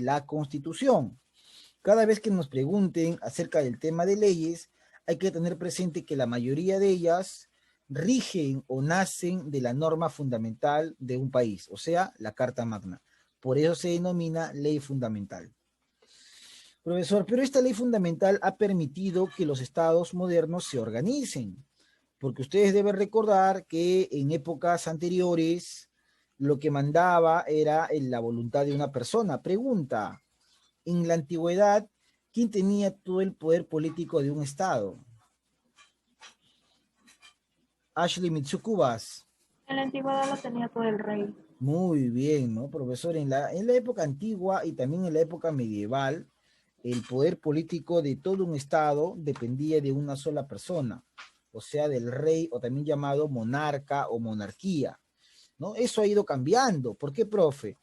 la Constitución. Cada vez que nos pregunten acerca del tema de leyes, hay que tener presente que la mayoría de ellas rigen o nacen de la norma fundamental de un país, o sea, la Carta Magna. Por eso se denomina ley fundamental. Profesor, pero esta ley fundamental ha permitido que los estados modernos se organicen, porque ustedes deben recordar que en épocas anteriores lo que mandaba era la voluntad de una persona. Pregunta, en la antigüedad, ¿quién tenía todo el poder político de un estado? Ashley Mitsukubas. En la antigüedad lo tenía todo el rey. Muy bien, ¿no, profesor? En la época antigua y también en la época medieval, el poder político de todo un estado dependía de una sola persona, o sea, del rey o también llamado monarca o monarquía, ¿no? Eso ha ido cambiando. ¿Por qué, profe?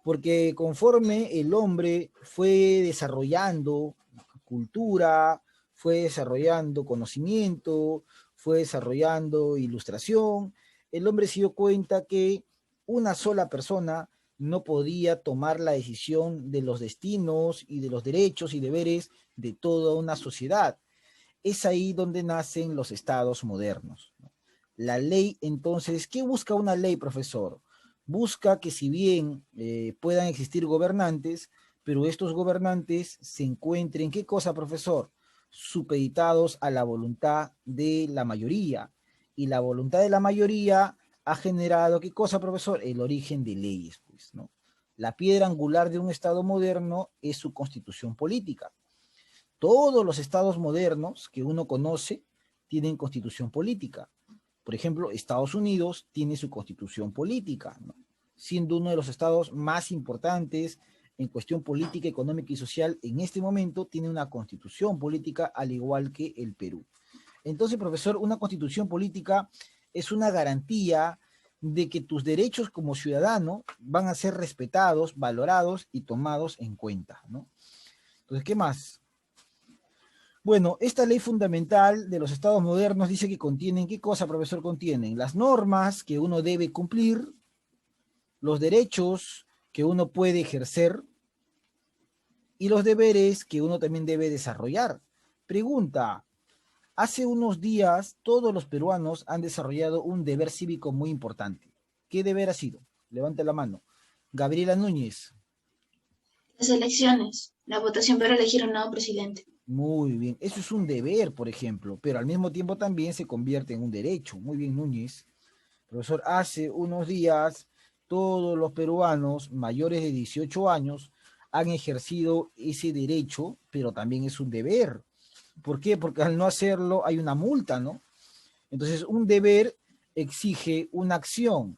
Porque conforme el hombre fue desarrollando cultura, fue desarrollando conocimiento, fue desarrollando ilustración, el hombre se dio cuenta que una sola persona no podía tomar la decisión de los destinos y de los derechos y deberes de toda una sociedad. Es ahí donde nacen los estados modernos. La ley, entonces, ¿qué busca una ley, profesor? Busca que si bien puedan existir gobernantes, pero estos gobernantes se encuentren, ¿qué cosa, profesor? Supeditados a la voluntad de la mayoría. Y la voluntad de la mayoría ha generado, ¿qué cosa, profesor? El origen de leyes, pues, ¿no? La piedra angular de un Estado moderno es su constitución política. Todos los estados modernos que uno conoce tienen constitución política. Por ejemplo, Estados Unidos tiene su constitución política, ¿no? Siendo uno de los estados más importantes en cuestión política, económica y social en este momento, tiene una constitución política al igual que el Perú. Entonces, profesor, una constitución política es una garantía de que tus derechos como ciudadano van a ser respetados, valorados y tomados en cuenta, ¿no? Entonces, ¿qué más? Bueno, esta ley fundamental de los estados modernos dice que contienen, ¿qué cosa, profesor? Contienen las normas que uno debe cumplir, los derechos que uno puede ejercer y los deberes que uno también debe desarrollar. Pregunta, hace unos días todos los peruanos han desarrollado un deber cívico muy importante. ¿Qué deber ha sido? Levante la mano. Gabriela Núñez. Las elecciones, la votación para elegir un nuevo presidente. Muy bien, eso es un deber, por ejemplo, pero al mismo tiempo también se convierte en un derecho. Muy bien, Núñez. Profesor, hace unos días todos los peruanos mayores de 18 años han ejercido ese derecho, pero también es un deber. ¿Por qué? Porque al no hacerlo hay una multa, ¿no? Entonces, un deber exige una acción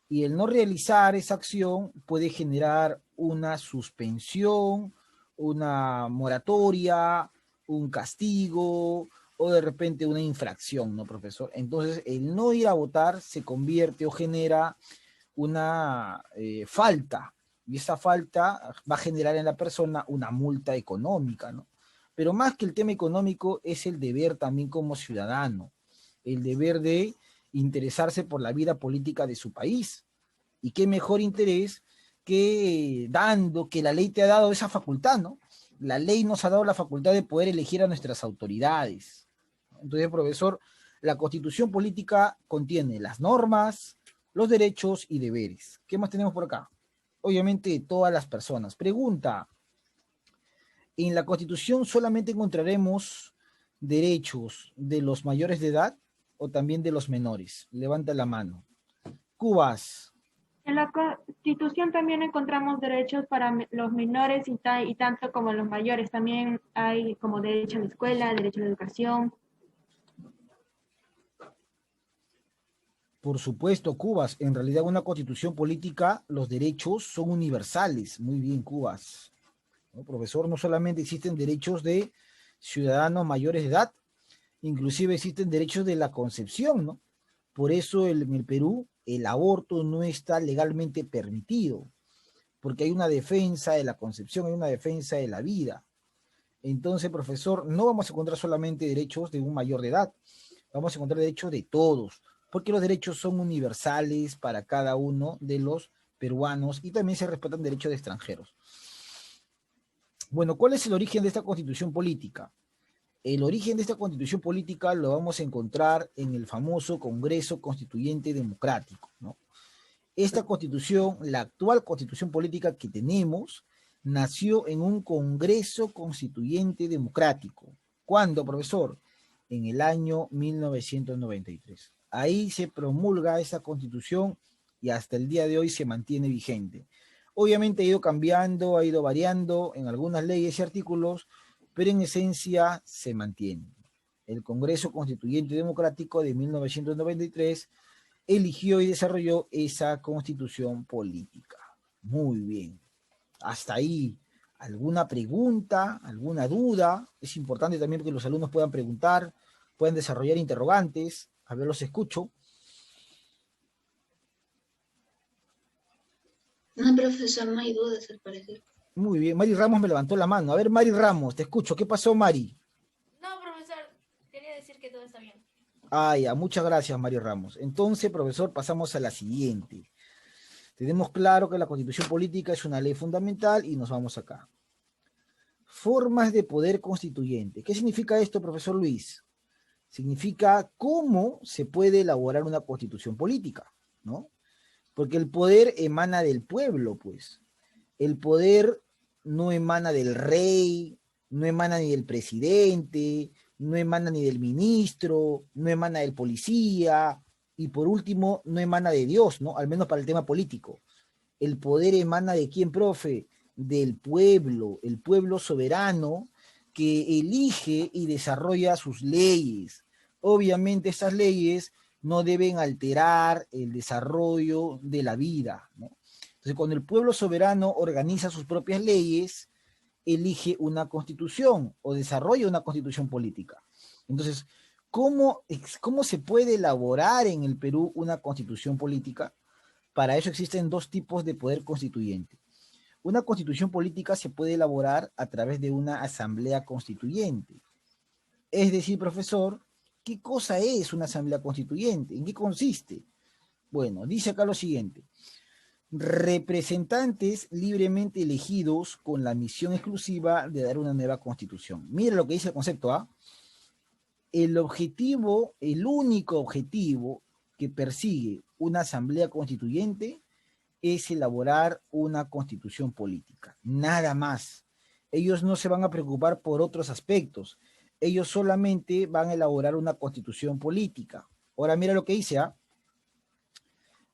y el no realizar esa acción puede generar una suspensión, una moratoria, un castigo o de repente una infracción, ¿no, profesor? Entonces, el no ir a votar se convierte o genera una falta, y esa falta va a generar en la persona una multa económica, ¿no? Pero más que el tema económico es el deber también como ciudadano, el deber de interesarse por la vida política de su país. Y qué mejor interés que dando, que la ley te ha dado esa facultad, ¿no? La ley nos ha dado la facultad de poder elegir a nuestras autoridades. Entonces, profesor, la constitución política contiene las normas, los derechos y deberes. ¿Qué más tenemos por acá? Obviamente, todas las personas. Pregunta, ¿en la constitución solamente encontraremos derechos de los mayores de edad o también de los menores? Levanta la mano. Cubas. En la Constitución también encontramos derechos para los menores y tanto como los mayores. También hay como derecho a la escuela, derecho a la educación. Por supuesto, Cubas. En realidad, una constitución política, los derechos son universales. Muy bien, Cubas. ¿No, profesor? No solamente existen derechos de ciudadanos mayores de edad, inclusive existen derechos de la concepción, ¿no? Por eso en el Perú el aborto no está legalmente permitido, porque hay una defensa de la concepción, hay una defensa de la vida. Entonces, profesor, no vamos a encontrar solamente derechos de un mayor de edad, vamos a encontrar derechos de todos, porque los derechos son universales para cada uno de los peruanos y también se respetan derechos de extranjeros. Bueno, ¿cuál es el origen de esta constitución política? El origen de esta constitución política lo vamos a encontrar en el famoso Congreso Constituyente Democrático, ¿no? Esta constitución, la actual constitución política que tenemos, nació en un Congreso Constituyente Democrático. ¿Cuándo, profesor? En el año 1993. Ahí se promulga esa constitución y hasta el día de hoy se mantiene vigente. Obviamente ha ido cambiando, ha ido variando en algunas leyes y artículos, pero en esencia se mantiene. El Congreso Constituyente Democrático de 1993 eligió y desarrolló esa constitución política. Muy bien. Hasta ahí, ¿alguna pregunta, alguna duda? Es importante también que los alumnos puedan preguntar, puedan desarrollar interrogantes. A ver, los escucho. No, profesor, no hay dudas al parecer. Muy bien, Mari Ramos me levantó la mano. A ver, Mari Ramos, te escucho. ¿Qué pasó, Mari? No, profesor, quería decir que todo está bien. Ah, ya, muchas gracias, Mari Ramos. Entonces, profesor, pasamos a la siguiente. Tenemos claro que la Constitución Política es una ley fundamental y nos vamos acá. Formas de poder constituyente. ¿Qué significa esto, profesor Luis? Significa cómo se puede elaborar una constitución política, ¿no? Porque el poder emana del pueblo, pues. El poder no emana del rey, no emana ni del presidente, no emana ni del ministro, no emana del policía, y por último, no emana de Dios, ¿no? Al menos para el tema político. El poder emana de quién, profe? Del pueblo, el pueblo soberano que elige y desarrolla sus leyes. Obviamente estas leyes no deben alterar el desarrollo de la vida, ¿no? Entonces, cuando el pueblo soberano organiza sus propias leyes, elige una constitución o desarrolla una constitución política. Entonces, ¿cómo se puede elaborar en el Perú una constitución política? Para eso existen dos tipos de poder constituyente. Una constitución política se puede elaborar a través de una asamblea constituyente. Es decir, profesor, ¿qué cosa es una asamblea constituyente? ¿En qué consiste? Bueno, dice acá lo siguiente. Representantes libremente elegidos con la misión exclusiva de dar una nueva constitución. Mira lo que dice el concepto A. El objetivo, el único objetivo que persigue una asamblea constituyente es elaborar una constitución política. Nada más. Ellos no se van a preocupar por otros aspectos. Ellos solamente van a elaborar una constitución política. Ahora mira lo que dice, ¿ah?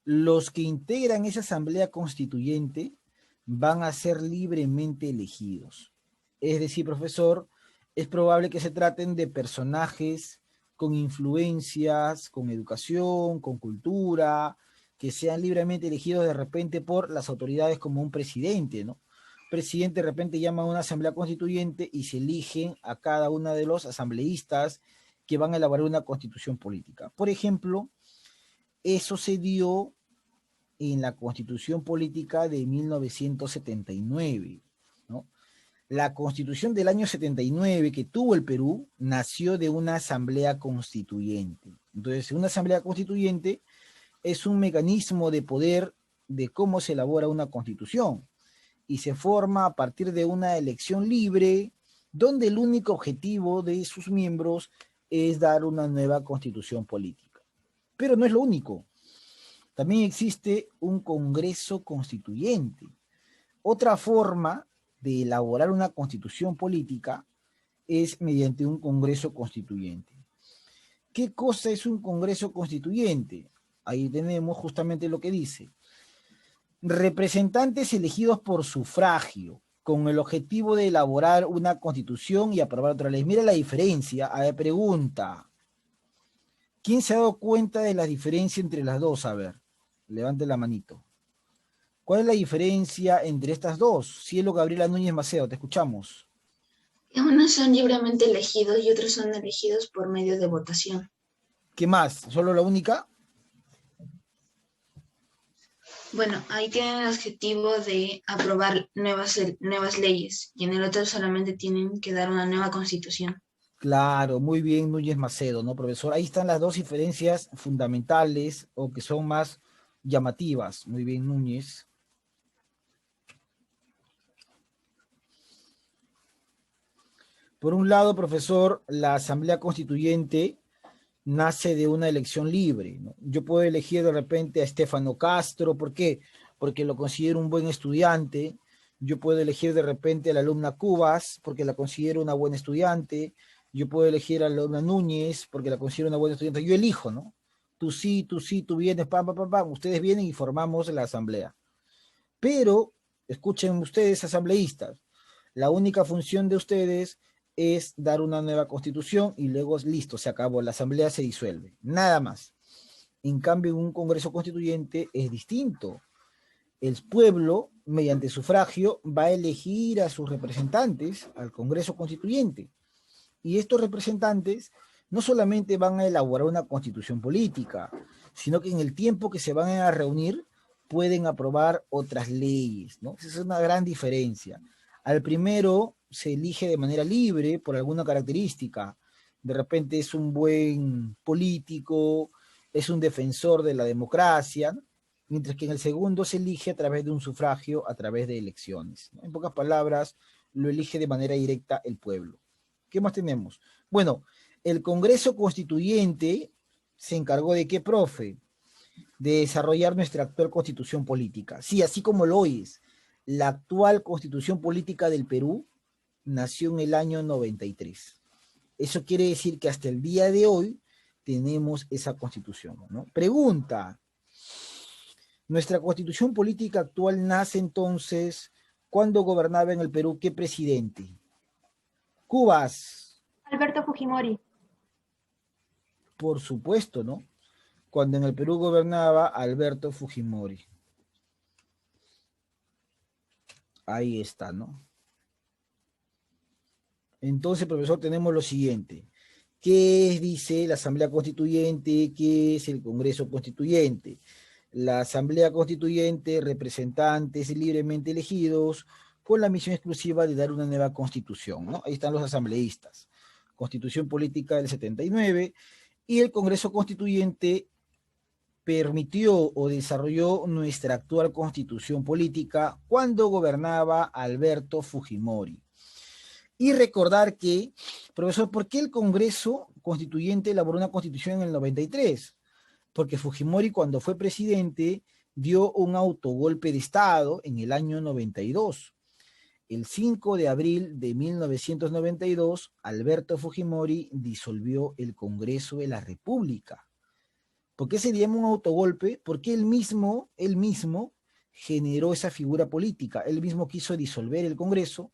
Los que integran esa asamblea constituyente van a ser libremente elegidos. Es decir, profesor, es probable que se traten de personajes con influencias, con educación, con cultura, que sean libremente elegidos de repente por las autoridades como un presidente, ¿no? Presidente de repente llama a una asamblea constituyente y se eligen a cada uno de los asambleístas que van a elaborar una constitución política. Por ejemplo, eso se dio en la Constitución Política de 1979, ¿no? La Constitución del año 79 que tuvo el Perú nació de una asamblea constituyente. Entonces, una asamblea constituyente es un mecanismo de poder de cómo se elabora una constitución y se forma a partir de una elección libre donde el único objetivo de sus miembros es dar una nueva constitución política. Pero no es lo único. También existe un Congreso Constituyente. Otra forma de elaborar una constitución política es mediante un Congreso Constituyente. ¿Qué cosa es un Congreso Constituyente? Ahí tenemos justamente lo que dice. Representantes elegidos por sufragio, con el objetivo de elaborar una constitución y aprobar otra ley. Mira la diferencia. A ver, pregunta. ¿Quién se ha dado cuenta de la diferencia entre las dos? A ver, levante la manito. ¿Cuál es la diferencia entre estas dos? Cielo Gabriela Núñez Maceo, te escuchamos. Unos son libremente elegidos y otros son elegidos por medio de votación. ¿Qué más? ¿Solo la única? Bueno, ahí tienen el objetivo de aprobar nuevas leyes y en el otro solamente tienen que dar una nueva constitución. Claro, muy bien, Núñez Macedo, ¿no, profesor? Ahí están las dos diferencias fundamentales o que son más llamativas. Muy bien, Núñez. Por un lado, profesor, la Asamblea Constituyente nace de una elección libre, ¿no? Yo puedo elegir de repente a Estefano Castro, ¿por qué? Porque lo considero un buen estudiante. Yo puedo elegir de repente a la alumna Cubas, porque la considero una buena estudiante. Yo puedo elegir a la alumna Núñez, porque la considero una buena estudiante. Yo elijo, ¿no? Tú sí, tú vienes, pam, pam, pam, pam. Ustedes vienen y formamos la asamblea. Pero, escuchen ustedes, asambleístas, la única función de ustedes es dar una nueva constitución y luego listo, se acabó, la asamblea se disuelve, nada más. En cambio, un congreso constituyente es distinto. El pueblo, mediante sufragio, va a elegir a sus representantes al congreso constituyente. Y estos representantes no solamente van a elaborar una constitución política, sino que en el tiempo que se van a reunir pueden aprobar otras leyes, ¿no? Esa es una gran diferencia. Al primero se elige de manera libre por alguna característica. De repente es un buen político, es un defensor de la democracia, ¿no? Mientras que en el segundo se elige a través de un sufragio, a través de elecciones, ¿no? En pocas palabras, lo elige de manera directa el pueblo. ¿Qué más tenemos? Bueno, el Congreso Constituyente se encargó de qué, profe? De desarrollar nuestra actual constitución política. Sí, así como lo oyes, la actual constitución política del Perú nació en el año 93. Eso quiere decir que hasta el día de hoy tenemos esa constitución, ¿no? Pregunta, nuestra constitución política actual nace entonces, ¿cuándo gobernaba en el Perú qué presidente? Cubas. Alberto Fujimori. Por supuesto, ¿no? Cuando en el Perú gobernaba Alberto Fujimori. Ahí está, ¿no? Entonces, profesor, tenemos lo siguiente. ¿Qué dice la Asamblea Constituyente? ¿Qué es el Congreso Constituyente? La Asamblea Constituyente, representantes libremente elegidos, con la misión exclusiva de dar una nueva constitución, ¿no? Ahí están los asambleístas. Constitución Política del 79, y el Congreso Constituyente permitió o desarrolló nuestra actual constitución política cuando gobernaba Alberto Fujimori. Y recordar que, profesor, ¿por qué el Congreso Constituyente elaboró una constitución en el 93? Porque Fujimori, cuando fue presidente, dio un autogolpe de Estado en el año 92. El 5 de abril de 1992, Alberto Fujimori disolvió el Congreso de la República. ¿Por qué se llama un autogolpe? Porque él mismo generó esa figura política. Él mismo quiso disolver el Congreso,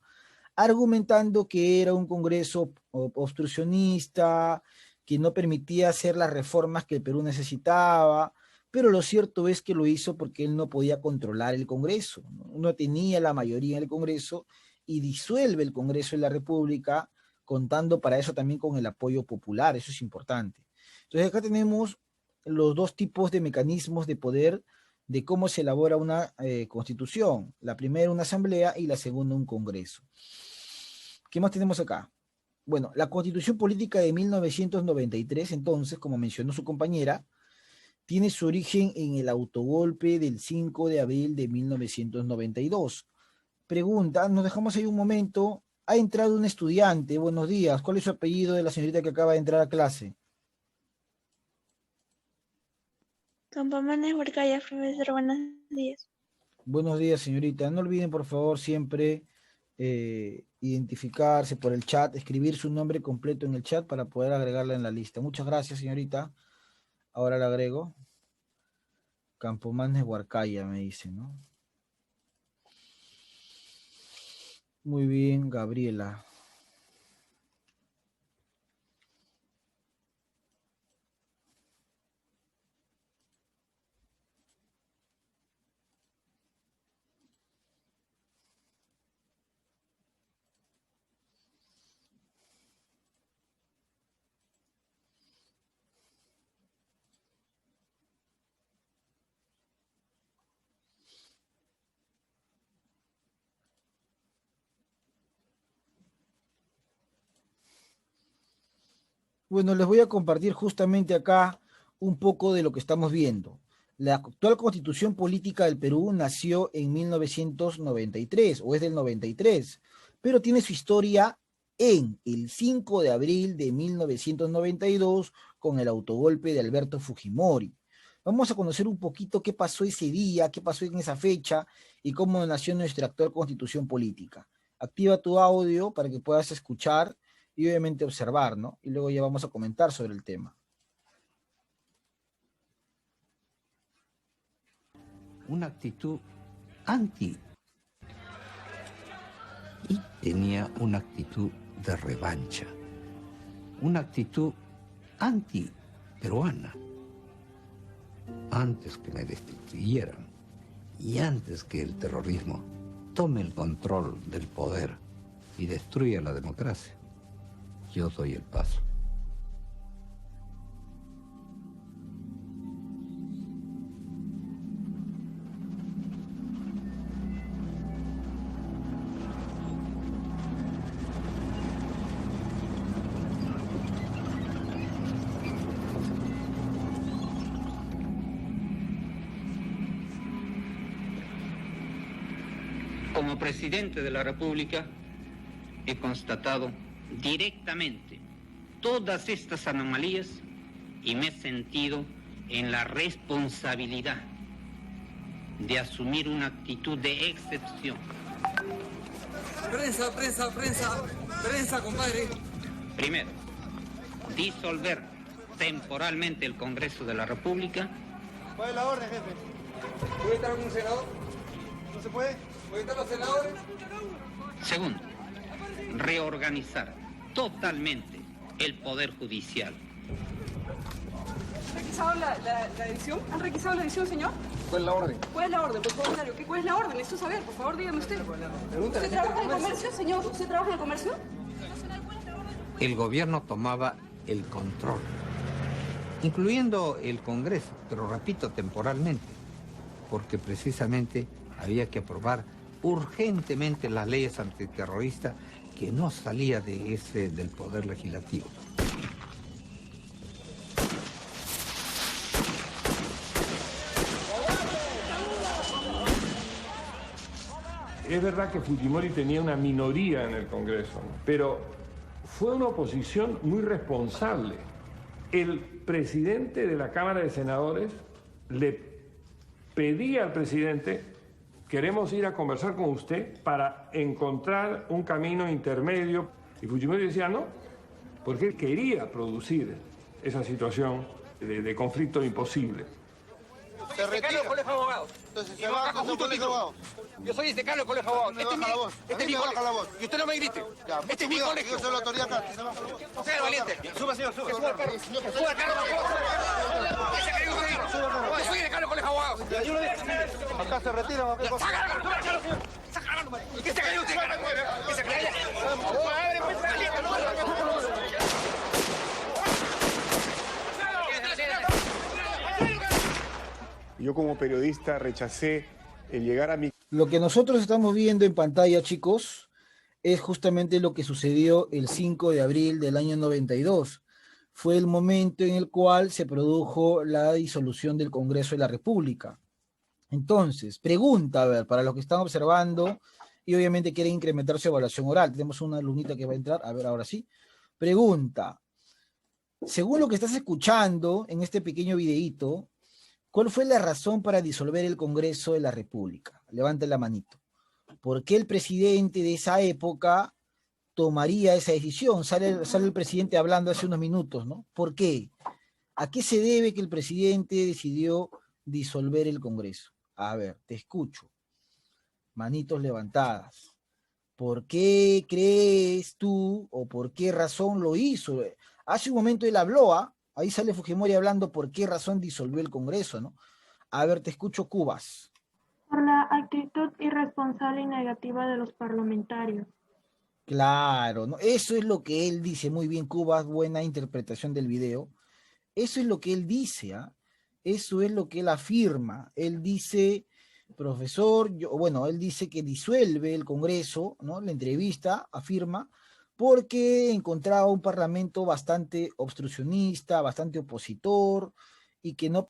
argumentando que era un Congreso obstruccionista, que no permitía hacer las reformas que el Perú necesitaba, pero lo cierto es que lo hizo porque él no podía controlar el Congreso, no tenía la mayoría en el Congreso, y disuelve el Congreso de la República, contando para eso también con el apoyo popular, eso es importante. Entonces acá tenemos los dos tipos de mecanismos de poder de cómo se elabora una constitución. La primera una asamblea y la segunda un congreso. ¿Qué más tenemos acá? Bueno, la constitución política de 1993, entonces, como mencionó su compañera, tiene su origen en el autogolpe del 5 de abril de 1992. Pregunta, nos dejamos ahí un momento. Ha entrado un estudiante, buenos días. ¿Cuál es su apellido de la señorita que acaba de entrar a clase? Campamanes Huarcaya, profesor, buenos días. Buenos días, señorita. No olviden, por favor, siempre identificarse por el chat, escribir su nombre completo en el chat para poder agregarla en la lista. Muchas gracias, señorita. Ahora la agrego. Campomanes Huarcaya, me dice, ¿no? Muy bien, Gabriela. Bueno, les voy a compartir justamente acá un poco de lo que estamos viendo. La actual Constitución Política del Perú nació en 1993, o es del 93, pero tiene su historia en el 5 de abril de 1992 con el autogolpe de Alberto Fujimori. Vamos a conocer un poquito qué pasó ese día, qué pasó en esa fecha y cómo nació nuestra actual constitución política. Activa tu audio para que puedas escuchar y obviamente observar, ¿no? Y luego ya vamos a comentar sobre el tema. Una actitud anti y tenía una actitud de revancha, una actitud anti-peruana. Antes que me destituyeran y antes que el terrorismo tome el control del poder y destruya la democracia, yo doy el paso. Como presidente de la República, he constatado directamente todas estas anomalías y me he sentido en la responsabilidad de asumir una actitud de excepción. Prensa, compadre. Primero, disolver temporalmente el Congreso de la República. ¿Cuál es la orden, jefe? ¿Puede estar algún senador? ¿No se puede? ¿Pueden estar los senadores? Segundo, reorganizar totalmente el Poder Judicial. ¿Han requisado la edición? ¿Han requisado la edición, señor? ¿Cuál es la orden? ¿Cuál es la orden, por favor, Mario? ¿Cuál es la orden? Necesito saber, por favor, dígame usted. ¿Usted trabaja en el comercio, señor? ¿Usted trabaja en el comercio? El gobierno tomaba el control, incluyendo el Congreso, pero repito, temporalmente, porque precisamente había que aprobar urgentemente las leyes antiterroristas que no salía del Poder Legislativo. Es verdad que Fujimori tenía una minoría en el Congreso, ¿no? Pero fue una oposición muy responsable. El presidente de la Cámara de Senadores le pedía al presidente: queremos ir a conversar con usted para encontrar un camino intermedio. Y Fujimori decía no, porque él quería producir esa situación de conflicto imposible. Se retira el colegio de abogados. Entonces se baja con colegio de abogados. Yo soy decano del colegio de abogados. Este es mi colegio. Y usted no me grite. Este es mi colegio. Yo soy la autoridad acá. No sea valiente. Suba, señor, suba. Suba al carro. Suba al carro. Yo soy decano del colegio de abogados. Acá se retira. ¿Qué se cayó usted? ¿Qué se cayó? Yo como periodista rechacé el llegar a mi... Lo que nosotros estamos viendo en pantalla, chicos, es justamente lo que sucedió el 5 de abril del año 92. Fue el momento en el cual se produjo la disolución del Congreso de la República. Entonces, pregunta, a ver, para los que están observando y obviamente quieren incrementar su evaluación oral. Tenemos una alumnita que va a entrar, a ver, ahora sí. Pregunta, según lo que estás escuchando en este pequeño videíto, ¿cuál fue la razón para disolver el Congreso de la República? Levante la manito. ¿Por qué el presidente de esa época tomaría esa decisión? Sale el presidente hablando hace unos minutos, ¿no? ¿Por qué? ¿A qué se debe que el presidente decidió disolver el Congreso? A ver, te escucho. Manitos levantadas. ¿Por qué crees tú o por qué razón lo hizo? Hace un momento él habló, ¿ah? Ahí sale Fujimori hablando por qué razón disolvió el Congreso, ¿no? A ver, te escucho, Cubas. Por la actitud irresponsable y negativa de los parlamentarios. Claro, ¿no? Eso es lo que él dice, muy bien, Cubas, buena interpretación del video. Eso es lo que él dice, ¿ah? Eso es lo que él afirma. Él dice, profesor, él dice que disuelve el Congreso, ¿no? La entrevista afirma, porque encontraba un parlamento bastante obstruccionista, bastante opositor, y que no